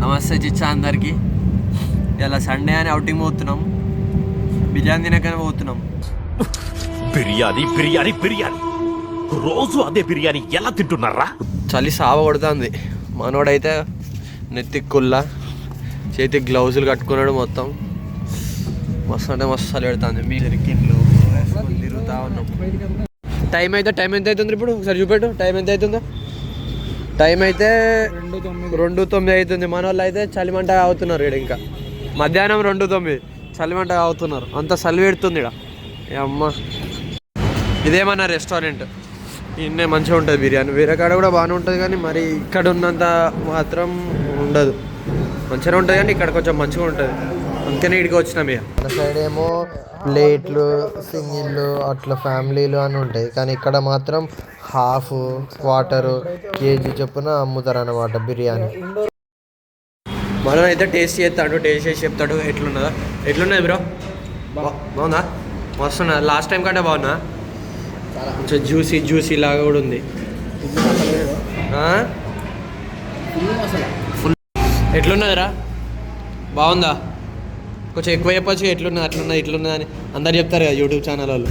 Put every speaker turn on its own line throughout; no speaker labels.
నమస్తే చిచ్చా అందరికి. ఇలా సండే అని అవుటింగ్ పోతున్నాం, బిర్యానీ తినకనే పోతున్నాం.
బిర్యానీ బిర్యానీ బిర్యానీ రోజు అదే బిర్యానీ ఎలా తింటున్నారా?
చలి సావ కొడుతుంది. మనోడైతే నెత్తికి కుల్ల, చేతికి గ్లౌజులు కట్టుకున్నాడు. మొత్తం మస్తు అంటే మస్తు చలి పెడుతుంది. మీ కిండ్లు తిరుగుతూ ఉన్నాం. టైం ఎంత అవుతుంది ఇప్పుడు? ఒకసారి చూపెట్టు, టైం ఎంత అవుతుందో. టైం అయితే 2:09 అవుతుంది. మన వాళ్ళు అయితే చలిమంట అవుతున్నారు ఇక్కడ. ఇంకా మధ్యాహ్నం 2:09 చలిమంట అవుతున్నారు. అంత చలి పెడుతుంది ఇక్కడ. అమ్మ, ఇదేమన్నా రెస్టారెంట్, ఇన్నే మంచిగా ఉంటుంది బిర్యానీ. వేరే కాడ కూడా బాగానే ఉంటుంది కానీ మరి ఇక్కడ ఉన్నంత మాత్రం ఉండదు. మంచిగా ఉంటుంది కానీ ఇక్కడ కొంచెం మంచిగా ఉంటుంది. అందుకనే ఇక్కడికి వచ్చినాం. ఇక మన సైడ్ ఏమో ప్లేట్లు, సింగిళ్ళు, అట్లా ఫ్యామిలీలు అని ఉంటాయి. కానీ ఇక్కడ మాత్రం హాఫ్, క్వార్టరు, కేజీ చొప్పున అమ్ముతారు అన్నమాట బిర్యానీ. మనం అయితే టేస్ట్ చేస్తాడు, టేస్ట్ చేసి చెప్తాడు ఎట్లున్నది బ్రో. బాగుందా? మస్తున్నా. లాస్ట్ టైం కంటే బాగున్నా. కొంచెం జ్యూసీ లాగా కూడా ఉంది. ఫుల్ ఎట్లున్నదిరా? బాగుందా? కొంచెం ఎక్కువ చెప్పచ్చు. ఇట్లున్నది అని అందరు చెప్తారు కదా యూట్యూబ్ ఛానల్ వాళ్ళు.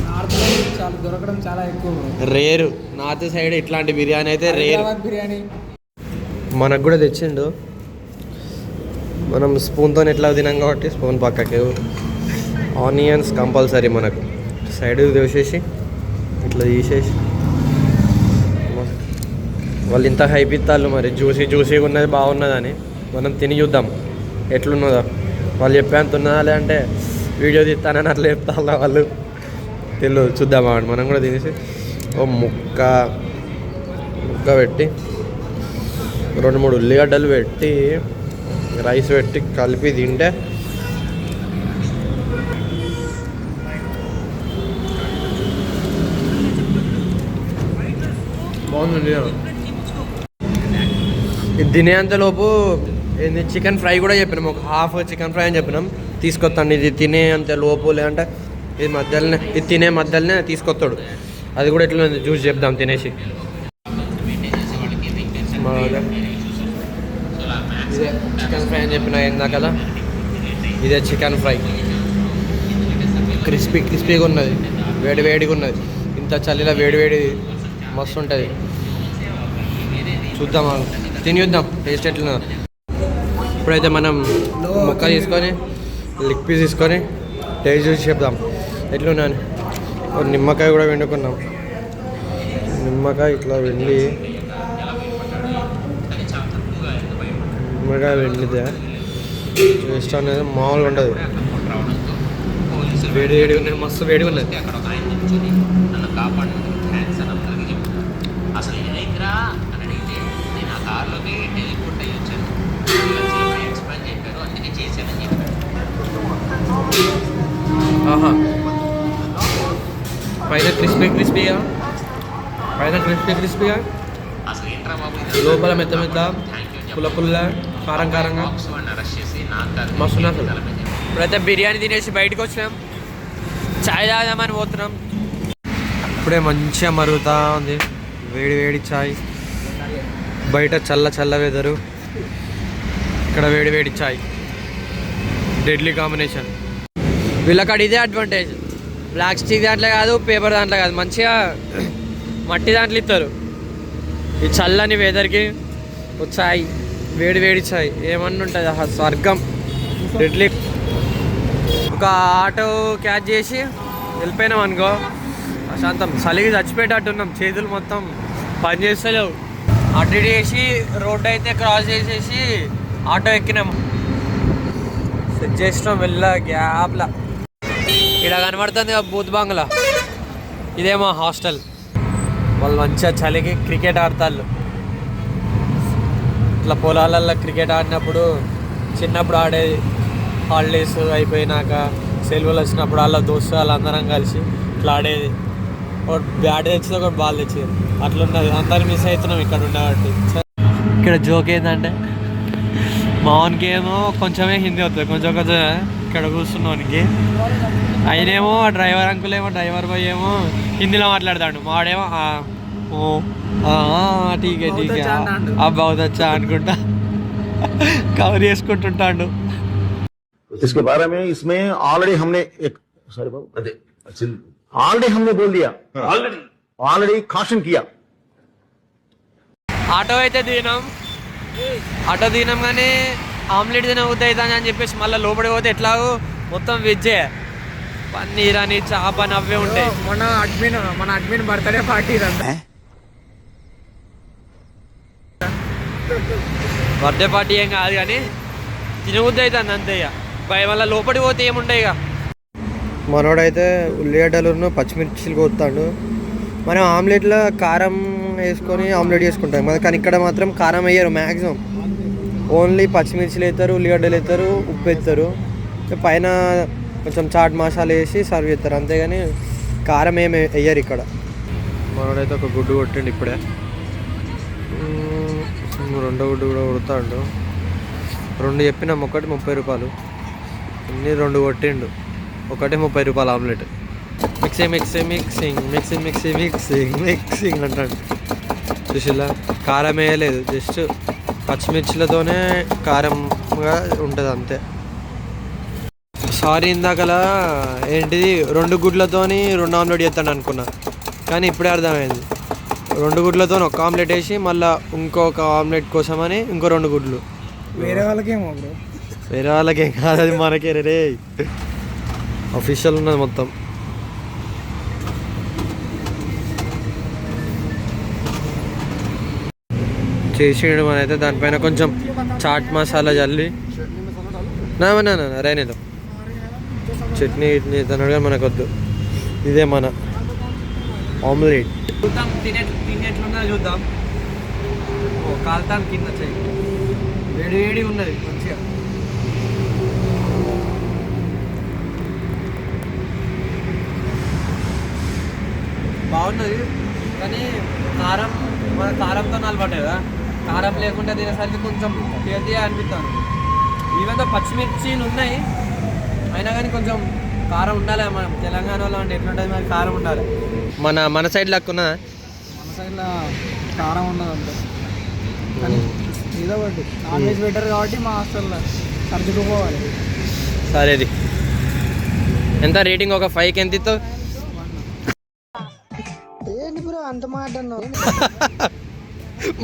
దొరకడం చాలా ఎక్కువ
రేరు. నార్త్ సైడ్ ఇట్లాంటి బిర్యానీ అయితే రేరు.
బిర్యానీ
మనకు కూడా తెచ్చిండు. మనం స్పూన్తో ఎట్లా తినాం కాబట్టి స్పూన్ పక్కకి. ఆనియన్స్ కంపల్సరీ మనకు. సైడ్ దోసేసి ఇట్లా తీసేసి వాళ్ళు ఇంత హైప్ ఇస్తారు. మరి జ్యూసీగా ఉన్నది, బాగున్నదని మనం తిని చూద్దాం ఎట్లున్నదో. వాళ్ళు చెప్పేంత ఉన్నదా లేదంటే వీడియో తీస్తానని అట్లా చెప్తాను వాళ్ళు తెలియదు. చూద్దామా మనం కూడా తినేసి ఓ ముక్క పెట్టి 2-3 ఉల్లిగడ్డలు పెట్టి రైస్ పెట్టి కలిపి తింటే బాగుంది. ఇది తినేంతలోపు చికెన్ ఫ్రై కూడా చెప్పినాం. ఒక హాఫ్ చికెన్ ఫ్రై అని చెప్పినాం. తీసుకొస్తాను ఇది తినే అంత లోపు, లేదంటే ఇది తినే మధ్యలోనే తీసుకొస్తాడు. అది కూడా ఎట్లా జ్యూస్ చెప్దాం తినేసి. ఇదే చికెన్ ఫ్రై అని చెప్పిన ఏందా కదా, ఇదే చికెన్ ఫ్రై. క్రిస్పీగా ఉన్నది, వేడిగా ఉన్నది. ఇంత చలిలో వేడి మస్తు ఉంటుంది. చూద్దాం, తిని చూద్దాం టేస్ట్ ఎట్లా. ఇప్పుడైతే మనం ముక్క తీసుకొని లెగ్ పీస్ తీసుకొని టేస్ట్ చూసి చెప్దాం ఎట్లున్నాను. నిమ్మకాయ కూడా వండుకున్నాం. నిమ్మకాయ ఇట్లా వెండితే టేస్ట్ అనేది మామూలుగా ఉండదు. వేడిగా ఉన్నది, మస్తు వేడిగా ఉన్నది. ఆహా, పైన క్రిస్పీగా లోపల మెత్త పుల్ల కారంగా మస్తు. ఇప్పుడైతే బిర్యానీ తినేసి బయటకు వచ్చినాం. చాయ్ తాగామని పోతున్నాం. ఇప్పుడే మంచిగా మరుగుతూ ఉంది వేడి చాయ్. బయట చల్ల వెదరు, ఇక్కడ వేడి చాయ్. Deadly combination. వీళ్ళకాడ ఇదే అడ్వాంటేజ్. ప్లాస్టిక్ దాంట్లో కాదు, పేపర్ దాంట్లో కాదు, మంచిగా మట్టి దాంట్లో ఇస్తారు. ఈ చల్లని వెదర్కి చాయ్, వేడి చాయ్ ఏమన్నా ఉంటుంది. స్వర్గం. డెడ్లీ. ఒక ఆటో క్యాచ్ చేసి వెళ్ళిపోయినాం అనుకో, ప్రశాంతం. చలికి చచ్చిపోయేటట్టున్నాం. చేతులు మొత్తం పని చేస్తలేవు. అటు చేసి రోడ్డు అయితే క్రాస్ చేసేసి ఆటో ఎక్కినాము. సెట్ చేసినాం వెళ్ళ గ్యాప్లా. ఇక్కడ కనబడుతుంది బూత్ బంగ్లా, ఇదేమో హాస్టల్. వాళ్ళు మంచిగా చలికి క్రికెట్ ఆడతారు. ఇట్లా పొలాలల్లో క్రికెట్ ఆడినప్పుడు చిన్నప్పుడు ఆడేది. హాలిడేస్ అయిపోయినాక సెలవులు వచ్చినప్పుడు వాళ్ళ దోస్తు వాళ్ళందరం కలిసి ఇట్లా ఆడేది. ఒక బ్యాట్ తెచ్చింది, ఒక బాల్ తెచ్చేది. అట్లున్నది. అందరు మిస్ అవుతున్నాం ఇక్కడ ఉండబట్టి. ఇక్కడ జోక్ ఏంటంటే మావన్కి ఏమో కొంచెమే హిందీ అవుతుంది, కొంచెం ఇక్కడ కూర్చున్నానికి. ఆయనేమో డ్రైవర్ అంకుల్ ఏమో, డ్రైవర్ బాయ్ ఏమో హిందీలో మాట్లాడతాడు. మావాడేమో టీకే అబ్బా వచ్చా అనుకుంటా కవర్ చేసుకుంటుంటాడు.
इसके बारे में इसमें ऑलरेडी हमने एक सॉरी बाबू ऑलरेडी हमने बोल दिया ऑलरेडी caution किया.
ఆటో అయితే ఆటో దిగినాం కానీ ఆమ్లెట్ తినబుద్ధి అవుతుంది అని చెప్పేసి మళ్ళీ లోపలికి పోతే ఎట్లాగో మొత్తం వెజ్జే, పన్నీర్ అని చాప అని అవే ఉంటాయి.
మన అడ్మిన్ బర్త్డే పార్టీ ఇదంతా.
బర్త్డే పార్టీ ఏం కాదు కానీ తినబుద్ధి అవుతుంది అంతే. ఇక మళ్ళీ లోపలికి పోతే ఏముంటాయి. ఇక మనోడైతే ఉల్లిగడ్డలు పచ్చిమిర్చిలు కోస్తాడు. మనం ఆమ్లెట్లో కారం వేసుకొని ఆమ్లెట్ చేసుకుంటాం కానీ ఇక్కడ మాత్రం కారం వేయరు మ్యాక్సిమం. ఓన్లీ పచ్చిమిర్చిలు వేస్తారు, ఉల్లిగడ్డలు వేస్తారు, ఉప్పు వేస్తారు, పైన కొంచెం చాట్ మసాలా వేసి సర్వ్ చేస్తారు అంతేగాని కారం ఏమి వేయరు ఇక్కడ. మనోడైతే ఒక గుడ్డు కొట్టిండు ఇప్పుడే. రెండో గుడ్డు కూడా కొడతాడు. 2 చెప్పినాం, ఒకటి 30 రూపాయలు. ఇన్ని 2 కొట్టిండు, ఒకటి 30 రూపాయలు ఆమ్లెట్. మిక్సింగ్ అంటాడు. చూసిలా కారం వేయలేదు, జస్ట్ పచ్చిమిర్చిలతోనే కారంగా ఉంటుంది అంతే. సారీ ఇందాకలా ఏంటిది 2 గుడ్లతోని 2 ఆమ్లెట్ చేస్తాడు అనుకున్నా కానీ ఇప్పుడే అర్థమైంది. 2 గుడ్లతో 1 ఆమ్లెట్ వేసి మళ్ళీ ఇంకొక ఆమ్లెట్ కోసమని ఇంకో 2 గుడ్లు.
వేరే వాళ్ళకేమో బ్రో,
వేరే వాళ్ళకేం కాదు, అది మనకే రే. అఫీషియల్ ఉన్నది మొత్తం. చేసిండు మన అయితే దానిపైన కొంచెం చాట్ మసాలా చల్లి నా రైనేదో చట్నీ ఇట్నీ తనడు కానీ మనకొద్దు. ఇదే మన ఆమ్లెట్. చూద్దాం తినేట్లున్నా చూద్దాం. కాలుతాను కింద చెయ్యి, వేడి ఉన్నది మంచిగా. బాగున్నది కానీ కారం మన కారంతో అలవాటు కదా, కారం లేకుండా తినేసరికి కొంచెం తీయగా అనిపిస్తాను. ఈవెన్ పచ్చిమిర్చిలు ఉన్నాయి అయినా కానీ కొంచెం కారం ఉండాలి. మనం తెలంగాణలో అంటే ఎట్లుంటుంది మరి, కారం ఉండాలి. మన సైడ్ లెక్కున్నా,
మన సైడ్లో కారం ఉండదు అంతే. కానీ ఏదో ఒకటి నాన్ వెజ్ బెటర్ కాబట్టి మా హాస్టల్లో సర్దుకుపోవాలి.
సరేది ఎంత రేటింగ్? ఒక 5కి ఎంత ఇస్తావు?
ఏంటి బ్రో అంత మాట అన్నావు?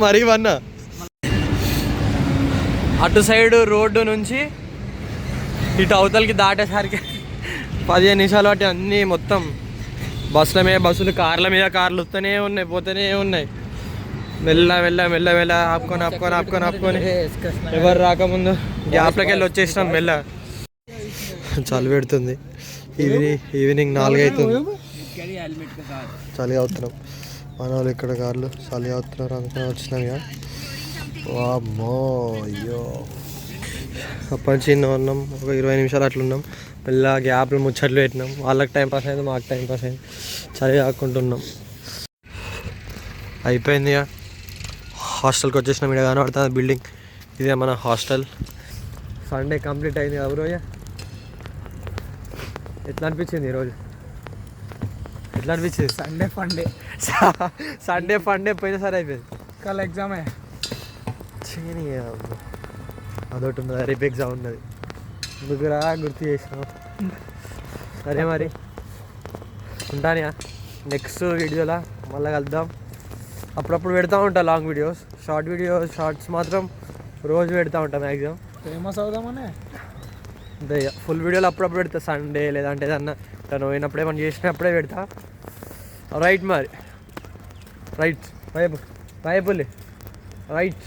మరి 1. అటు సైడ్ రోడ్డు నుంచి ఇటు అవతలకి దాటేసరికి 15 నిమిషాలు బట్టి అన్నీ మొత్తం బస్సుల మీద బస్సులు, కార్ల మీద కార్లు వస్తూనే ఉన్నాయి, పోతూనే ఉన్నాయి. మెల్ల ఆపుకొని ఎవరు రాకముందు గ్యాప్లోకి వెళ్ళి వచ్చేసినాం మెల్ల. చలి పెడుతుంది. ఈవినింగ్ 4 అవుతుంది. చలి అవుతున్నాం. మన వాళ్ళు ఇక్కడ కార్లు చలి అవుతున్నారు అనుకుని వచ్చినాం. ఇక వామ్మో అయ్యో అప్పటి చిన్న ఉన్నాం. ఒక 20 నిమిషాలు అట్లున్నాం. మెల్ల గ్యాప్లు ముచ్చట్లు పెట్టినాం. వాళ్ళకి టైం పాస్ అయింది, మాకు టైం పాస్ అయింది. చలి కాకుంటున్నాం. అయిపోయింది. ఇక హాస్టల్కి వచ్చేసినాం. ఇక్కడ కనబడుతుంది బిల్డింగ్, ఇదే మన హాస్టల్. సండే కంప్లీట్ అయింది ఎవరో. ఎట్లా అనిపించింది ఈరోజు? ఎట్లా అనిపించింది? సండే ఫండే పోయినసారి అయిపోయింది.
కాల్ ఎగ్జామే
అదొకటి ఉన్నది, రేపు ఎగ్జామ్ ఉన్నది. ముగ్గురా గుర్తు చేసినాం. సరే మరి ఉంటాను. నెక్స్ట్ వీడియోలో మళ్ళీ కలుద్దాం. అప్పుడప్పుడు పెడతా ఉంటా లాంగ్ వీడియోస్, షార్ట్స్ మాత్రం రోజు పెడతా ఉంటా మ్యాక్సిమం.
ఫేమస్ అవుదామనే
అంతే. ఫుల్ వీడియోలు అప్పుడప్పుడు పెడతా, సండే లేదంటే ఏదన్నా తను పోయినప్పుడే మనం చేసినప్పుడే పెడతా. రైట్ మరి రైట్ వైపుల్లి రైట్.